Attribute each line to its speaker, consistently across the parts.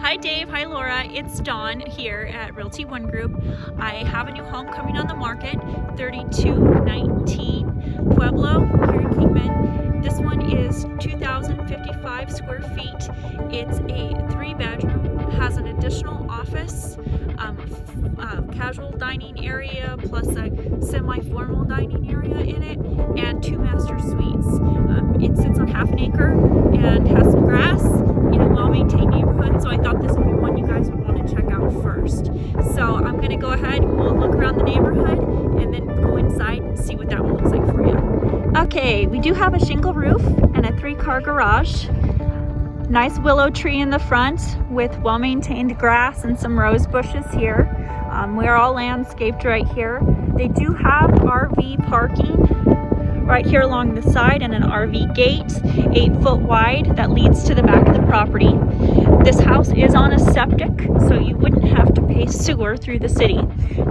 Speaker 1: Hi Dave, hi Laura, it's Dawn here at Realty One Group. I have a new home coming on the market, 3219 Pueblo here in Kingman. This one is 2,055 square feet. It's a 3-bedroom, has an additional office, casual dining area plus a semi-formal dining area in it, and 2 master suites. It sits on half an acre and has some grass in a well-maintained neighborhood, so I thought this would be one you guys would want to check out first. So I'm going to go ahead, we'll look around the neighborhood and then go inside and see what that one looks like for you. Okay, we do have a shingle roof and a 3-car garage. Nice willow tree in the front with well-maintained grass and some rose bushes here. We're all landscaped right here. They do have RV parking right here along the side and an RV gate, 8 foot wide, that leads to the back of the property. This house is on a septic, so you wouldn't have to pay sewer through the city,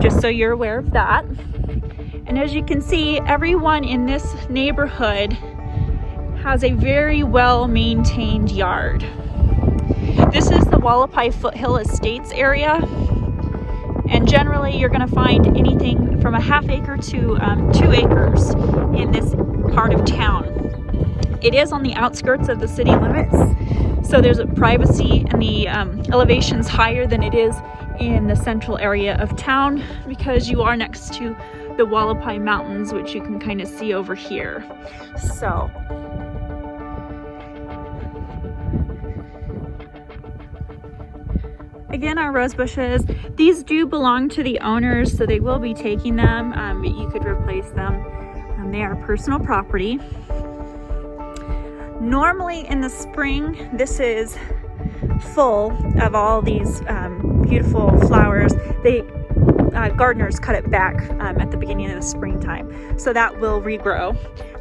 Speaker 1: just so you're aware of that. And as you can see, everyone in this neighborhood has a very well-maintained yard. This is the Wallapai Foothill Estates area, and generally you're going to find anything from a half acre to 2 acres in this part of town. It is on the outskirts of the city limits, so there's a privacy, and the elevation's higher than it is in the central area of town because you are next to the Wallapai Mountains, which you can kind of see over here. So again, our rose bushes, these do belong to the owners, so they will be taking them. You could replace them. They are personal property. Normally in the spring, this is full of all these beautiful flowers. Gardeners cut it back at the beginning of the springtime, so that will regrow.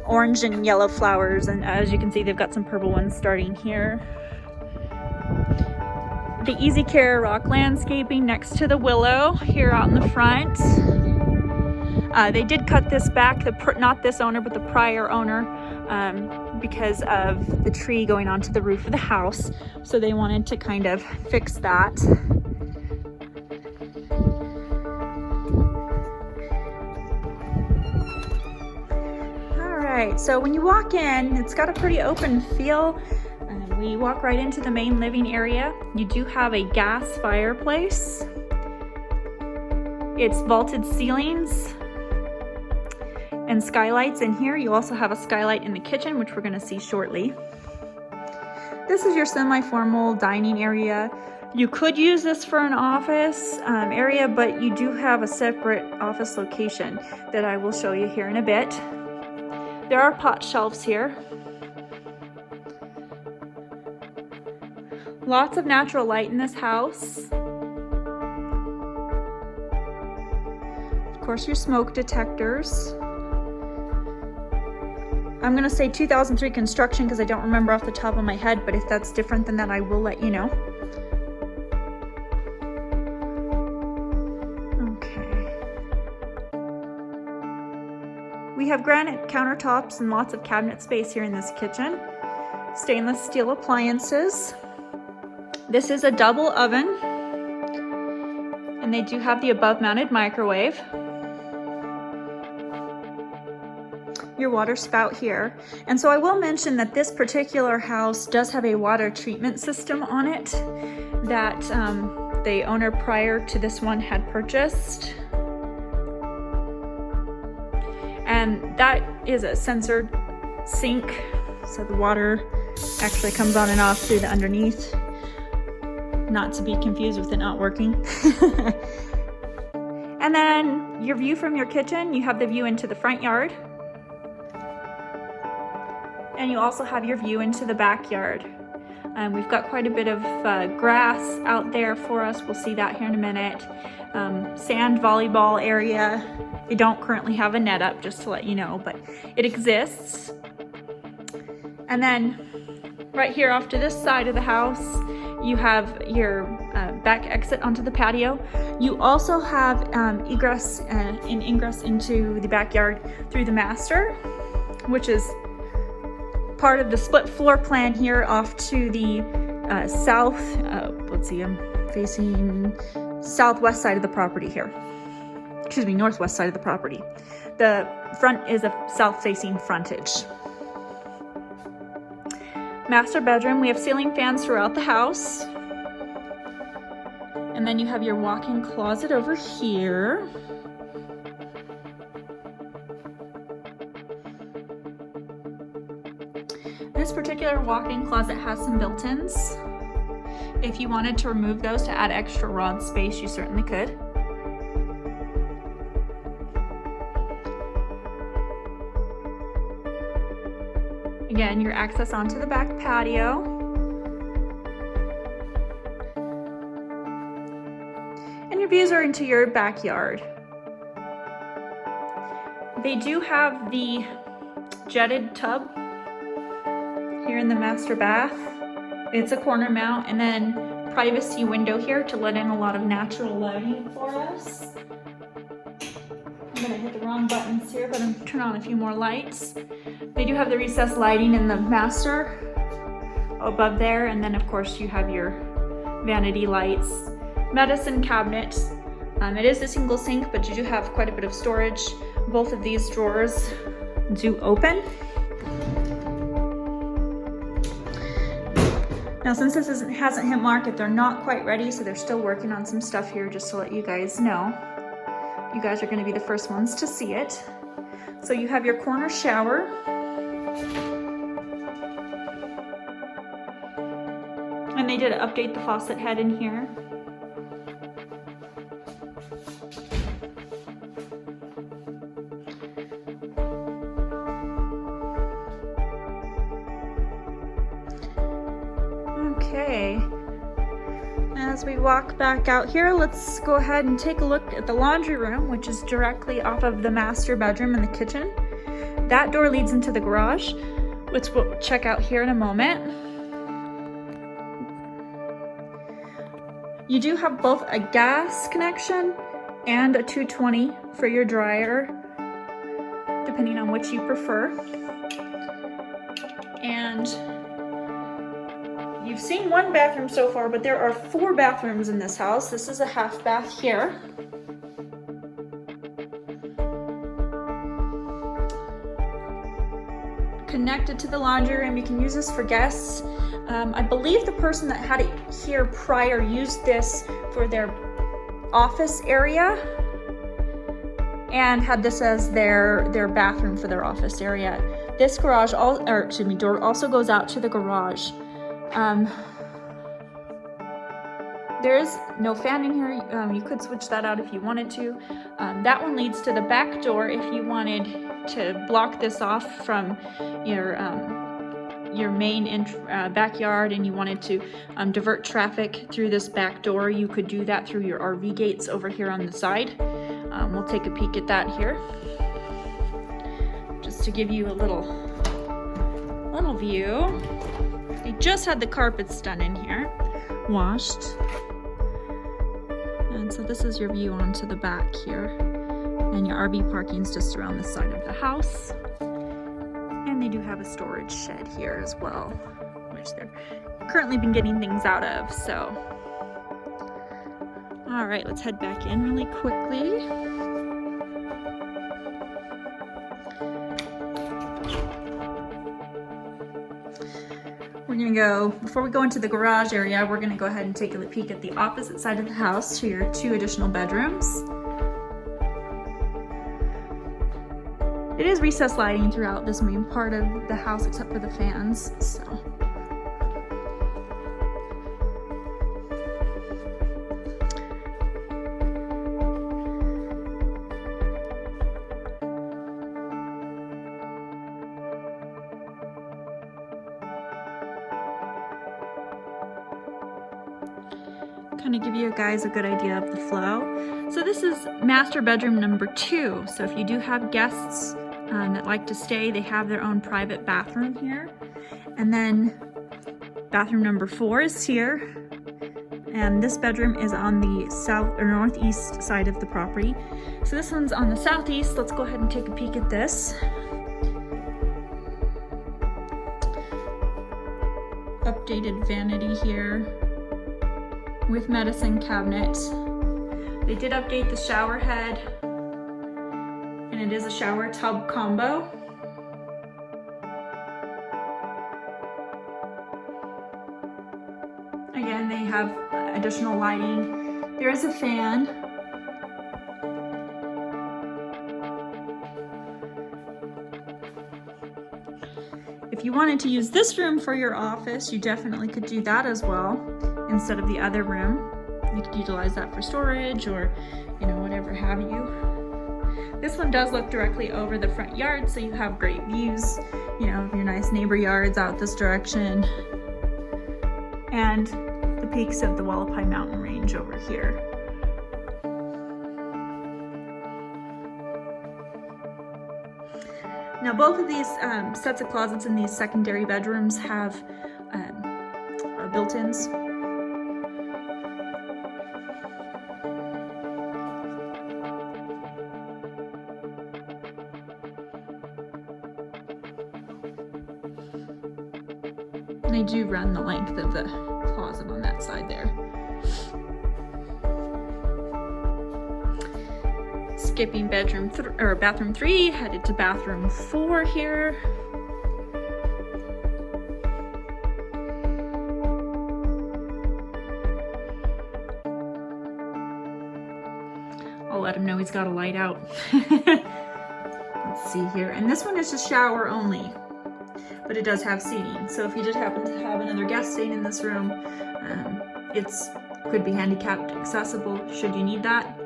Speaker 1: Orange and yellow flowers, and as you can see, they've got some purple ones starting here. The Easy Care rock landscaping next to the willow here out in the front. They did cut this back, not this owner, but the prior owner, because of the tree going onto the roof of the house. So they wanted to kind of fix that. All right, so when you walk in, it's got a pretty open feel. We walk right into the main living area. You do have a gas fireplace. It's vaulted ceilings and skylights in here. You also have a skylight in the kitchen, which we're gonna see shortly. This is your semi-formal dining area. You could use this for an office area, but you do have a separate office location that I will show you here in a bit. There are pot shelves here. Lots of natural light in this house. Of course, your smoke detectors. I'm gonna say 2003 construction because I don't remember off the top of my head, but if that's different than that, I will let you know. Okay. We have granite countertops and lots of cabinet space here in this kitchen. Stainless steel appliances. This is a double oven, and they do have the above mounted microwave. Your water spout here. And so I will mention that this particular house does have a water treatment system on it that the owner prior to this one had purchased. And that is a sensored sink, so the water actually comes on and off through the underneath. Not to be confused with it not working. And then your view from your kitchen, you have the view into the front yard. And you also have your view into the backyard. We've got quite a bit of grass out there for us. We'll see that here in a minute. Sand volleyball area. They don't currently have a net up, just to let you know, but it exists. And then right here off to this side of the house, you have your back exit onto the patio. You also have egress and ingress into the backyard through the master, which is part of the split floor plan here off to the south, let's see, I'm facing southwest side of the property here. Excuse me, northwest side of the property. The front is a south-facing frontage. Master bedroom, we have ceiling fans throughout the house. And then you have your walk-in closet over here. This particular walk-in closet has some built-ins. If you wanted to remove those to add extra rod space, you certainly could. Again, your access onto the back patio. And your views are into your backyard. They do have the jetted tub here in the master bath. It's a corner mount, and then privacy window here to let in a lot of natural lighting for us. I'm gonna hit the wrong buttons here, but I'm gonna turn on a few more lights. They do have the recessed lighting in the master above there, and then of course you have your vanity lights, medicine cabinet. It is a single sink, but you do have quite a bit of storage. Both of these drawers do open. Now, since this hasn't hit market, they're not quite ready, so they're still working on some stuff here, just to let you guys know. You guys are going to be the first ones to see it. So you have your corner shower. And they did update the faucet head in here. Okay, as we walk back out here, let's go ahead and take a look at the laundry room, which is directly off of the master bedroom and the kitchen. That door leads into the garage, which we'll check out here in a moment. You do have both a gas connection and a 220 for your dryer, depending on which you prefer. And you've seen one bathroom so far, but there are 4 bathrooms in this house. This is a half bath here. Connected to the laundry room, you can use this for guests. I believe the person that had it here prior used this for their office area and had this as their bathroom for their office area. This garage, door also goes out to the garage. There is no fan in here. You could switch that out if you wanted to. That one leads to the back door if you wanted to block this off from your main backyard and you wanted to divert traffic through this back door. You could do that through your RV gates over here on the side. We'll take a peek at that here, just to give you a little view. They just had the carpets done in here, washed. And so this is your view onto the back here. And your RV parking's just around the side of the house. And they do have a storage shed here as well, which they're currently been getting things out of, so. All right, let's head back in really quickly. Before we go into the garage area, we're gonna go ahead and take a peek at the opposite side of the house to your 2 additional bedrooms. It is recessed lighting throughout this main part of the house except for the fans, so. Kind of give you guys a good idea of the flow. So this is master bedroom number 2. So if you do have guests that like to stay, they have their own private bathroom here. And then bathroom number 4 is here. And this bedroom is on the south or northeast side of the property. So this one's on the southeast. Let's go ahead and take a peek at this. Updated vanity here. with medicine cabinet. They did update the shower head, and it is a shower tub combo. Again, they have additional lighting. There is a fan. If you wanted to use this room for your office, you definitely could do that as well instead of the other room. You could utilize that for storage or, whatever have you. This one does look directly over the front yard, so you have great views, of your nice neighbor yards out this direction. And the peaks of the Wallapai Mountain Range over here. Now both of these sets of closets in these secondary bedrooms have built-ins. They do run the length of the closet on that side there. Skipping bathroom 3, headed to bathroom 4 here. I'll let him know he's got a light out. Let's see here. And this one is just shower only, but it does have seating. So if you did happen to have another guest staying in this room, it's could be handicapped accessible should you need that.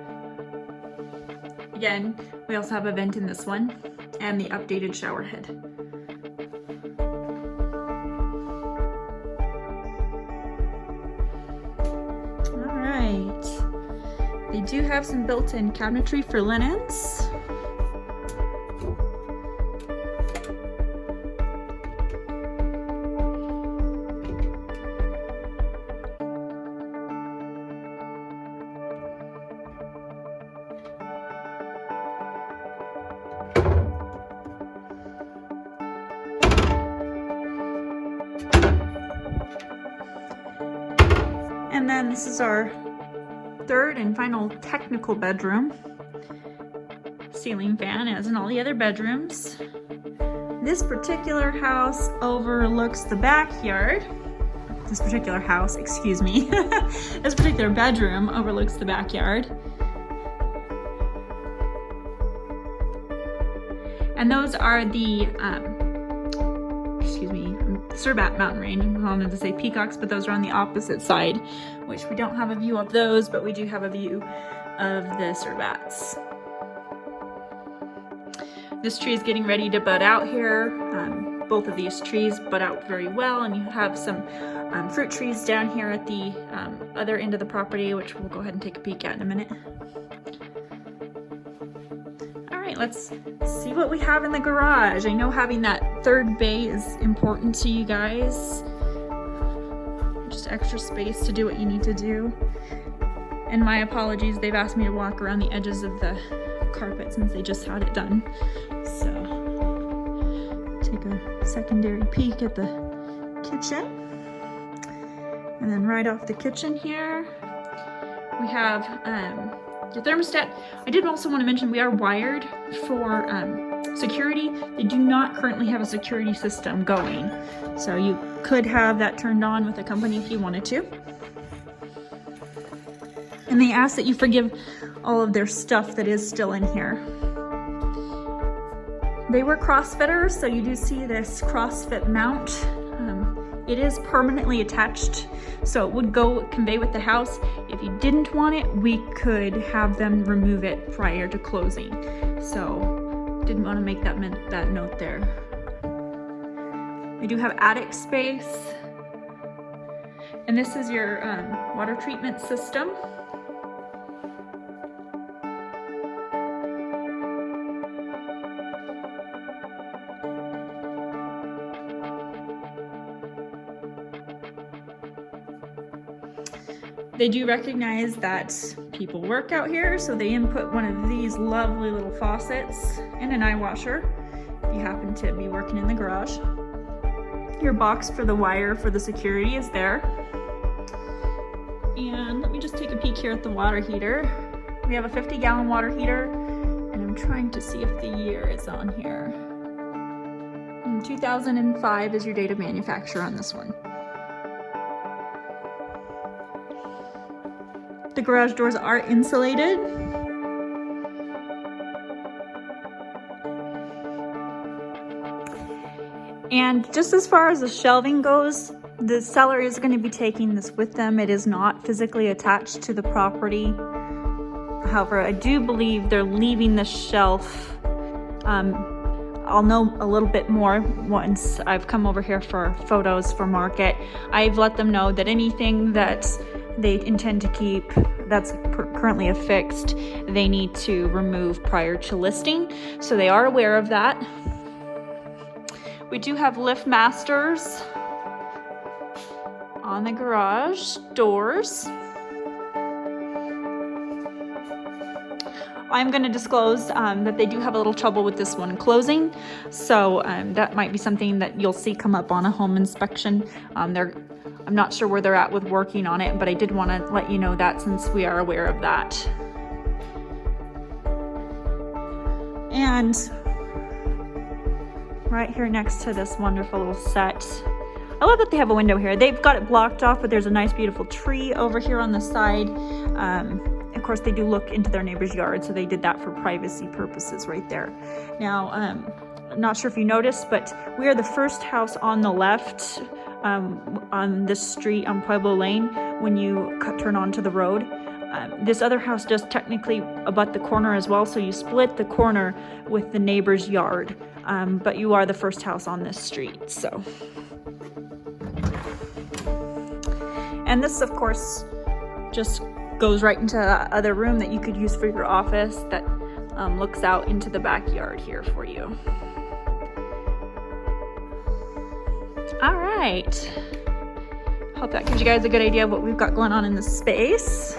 Speaker 1: Again, we also have a vent in this one and the updated shower head. All right. They do have some built-in cabinetry for linens. And then this is our third and final technical bedroom. Ceiling fan, as in all the other bedrooms. This particular house overlooks the backyard. This particular house, excuse me. This particular bedroom overlooks the backyard. And those are the, Surbat Mountain Range. I wanted to say peacocks, but those are on the opposite side, which we don't have a view of those, but we do have a view of the Surbats. This tree is getting ready to bud out here. Both of these trees bud out very well, and you have some fruit trees down here at the other end of the property, which we'll go ahead and take a peek at in a minute. Let's see what we have in the garage. I know having that third bay is important to you guys. Just extra space to do what you need to do. And my apologies, they've asked me to walk around the edges of the carpet since they just had it done. So, take a secondary peek at the kitchen. And then right off the kitchen here, we have the thermostat. I did also want to mention we are wired for security. They do not currently have a security system going, so you could have that turned on with a company if you wanted to. And they ask that you forgive all of their stuff that is still in here. They were CrossFitters, so you do see this CrossFit mount. It is permanently attached, so it would go convey with the house. If you didn't want it, we could have them remove it prior to closing. So didn't want to make that note there. We do have attic space, and this is your water treatment system. They do recognize that people work out here, so they input one of these lovely little faucets and an eye washer if you happen to be working in the garage. Your box for the wire for the security is there. And just take a peek here at the water heater. We have a 50-gallon water heater, and I'm trying to see if the year is on here. 2005 is your date of manufacture on this one. The garage doors are insulated. And just as far as the shelving goes, the seller is going to be taking this with them. It is not physically attached to the property. However, I do believe they're leaving the shelf. I'll know a little bit more once I've come over here for photos for market. I've let them know that anything that they intend to keep that's currently affixed, they need to remove prior to listing. So they are aware of that. We do have lift masters on the garage doors. I'm going to disclose that they do have a little trouble with this one closing, so that might be something that you'll see come up on a home inspection. I'm not sure where they're at with working on it, but I did want to let you know that since we are aware of that. And right here next to this wonderful little set, I love that they have a window here. They've got it blocked off, but there's a nice beautiful tree over here on the side. Of course, they do look into their neighbor's yard, so they did that for privacy purposes right there. Now, I'm not sure if you noticed, but we are the first house on the left on this street on Pueblo Lane when you turn onto the road. This other house does technically abut the corner as well, so you split the corner with the neighbor's yard, but you are the first house on this street. So, and this, of course, just goes right into the other room that you could use for your office that looks out into the backyard here for you. All right, hope that gives you guys a good idea of what we've got going on in this space.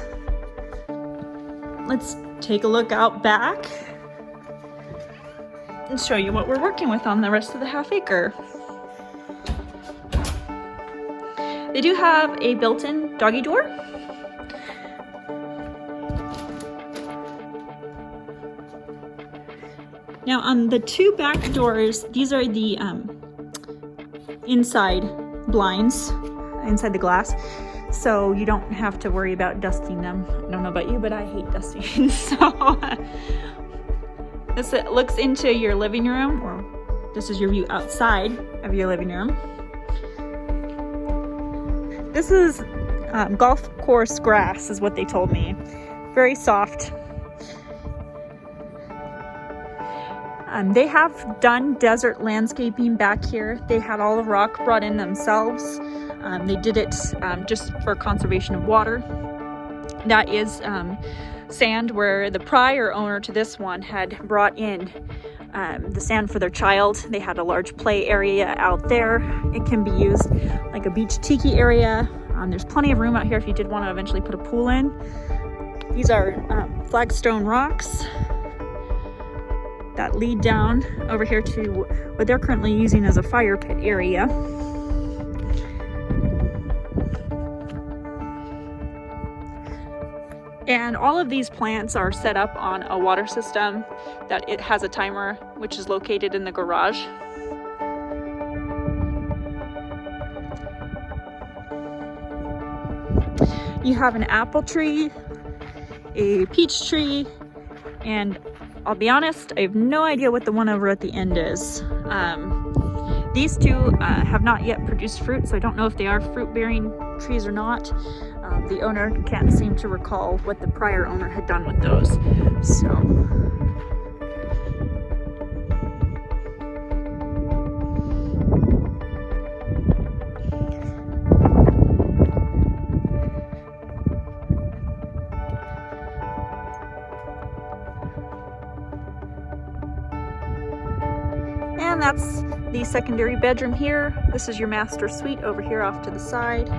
Speaker 1: Let's take a look out back and show you what we're working with on the rest of the half acre. They do have a built-in doggy door. Now on the two back doors, these are the inside blinds, inside the glass, so you don't have to worry about dusting them. I don't know about you, but I hate dusting. So this looks into your living room, or this is your view outside of your living room. This is golf course grass is what they told me. Very soft. They have done desert landscaping back here. They had all the rock brought in themselves. They did it just for conservation of water. That is sand where the prior owner to this one had brought in the sand for their child. They had a large play area out there. It can be used like a beach tiki area. There's plenty of room out here if you did want to eventually put a pool in. These are flagstone rocks that lead down over here to what they're currently using as a fire pit area. And all of these plants are set up on a water system that it has a timer, which is located in the garage. You have an apple tree, a peach tree, and I'll be honest, I have no idea what the one over at the end is. These two have not yet produced fruit, so I don't know if they are fruit-bearing trees or not. The owner can't seem to recall what the prior owner had done with those. So, and that's the secondary bedroom here. This is your master suite over here off to the side.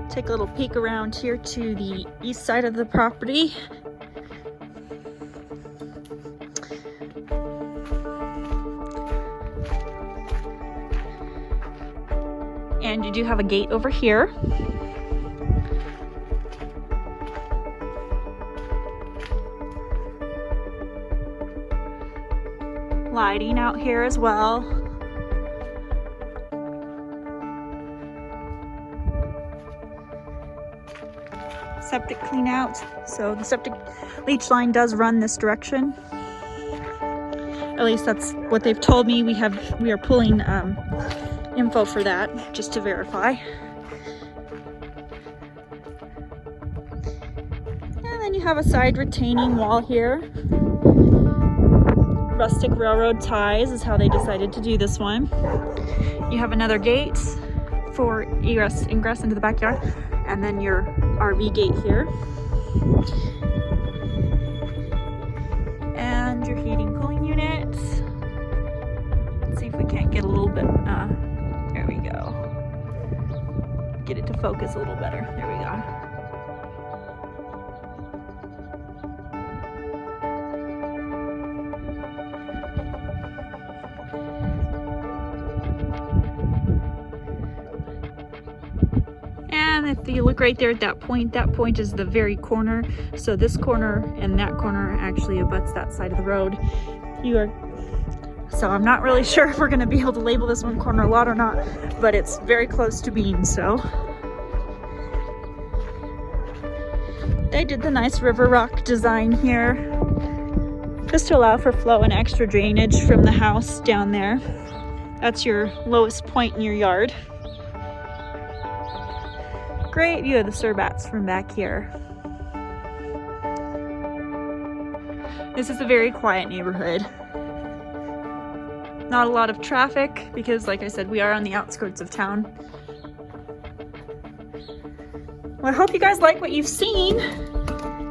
Speaker 1: Take a little peek around here to the east side of the property. And you do have a gate over here. lighting out here as well. Septic clean out. So the septic leach line does run this direction. At least that's what they've told me. We are pulling info for that just to verify. And then you have a side retaining wall here. Rustic railroad ties is how they decided to do this one. You have another gate for egress, ingress into the backyard, and then your RV gate here. And your heating cooling unit. Let's see if we can't get a little bit, there we go. Get it to focus a little better. There we go. And if you look right there at that point is the very corner. So this corner and that corner actually abuts that side of the road. So I'm not really sure if we're gonna be able to label this one corner lot or not, but it's very close to being so. They did the nice river rock design here, just to allow for flow and extra drainage from the house down there. That's your lowest point in your yard. Great view of the Surbats from back here. This is a very quiet neighborhood. Not a lot of traffic because, like I said, we are on the outskirts of town. Well, I hope you guys like what you've seen.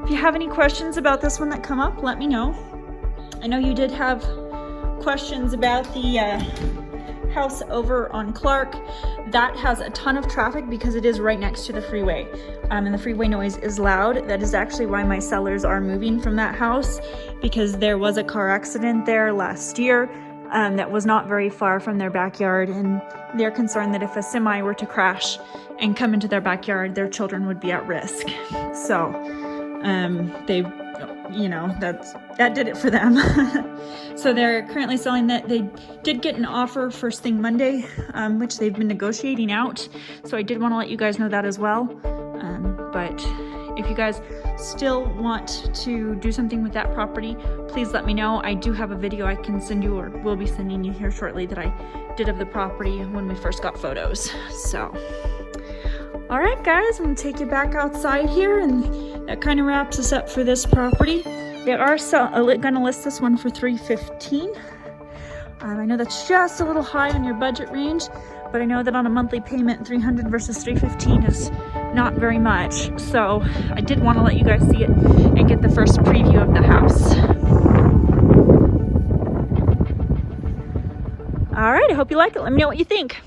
Speaker 1: If you have any questions about this one that come up, let me know. I know you did have questions about the house over on Clark. That has a ton of traffic because it is right next to the freeway, and the freeway noise is loud. That is actually why my sellers are moving from that house, because there was a car accident there last year that was not very far from their backyard, and they're concerned that if a semi were to crash and come into their backyard, their children would be at risk. So they, you know, that did it for them. So they're currently selling that. They did get an offer first thing Monday, which they've been negotiating out. So I did want to let you guys know that as well. But if you guys still want to do something with that property, please let me know. I do have a video I can send you, or will be sending you here shortly, that I did of the property when we first got photos. So, all right, guys, I'm gonna take you back outside here, and that kind of wraps us up for this property. They are gonna list this one for $315. I know that's just a little high on your budget range, but I know that on a monthly payment, $300 versus $315 is not very much. So I did want to let you guys see it and get the first preview of the house. All right, I hope you like it. Let me know what you think.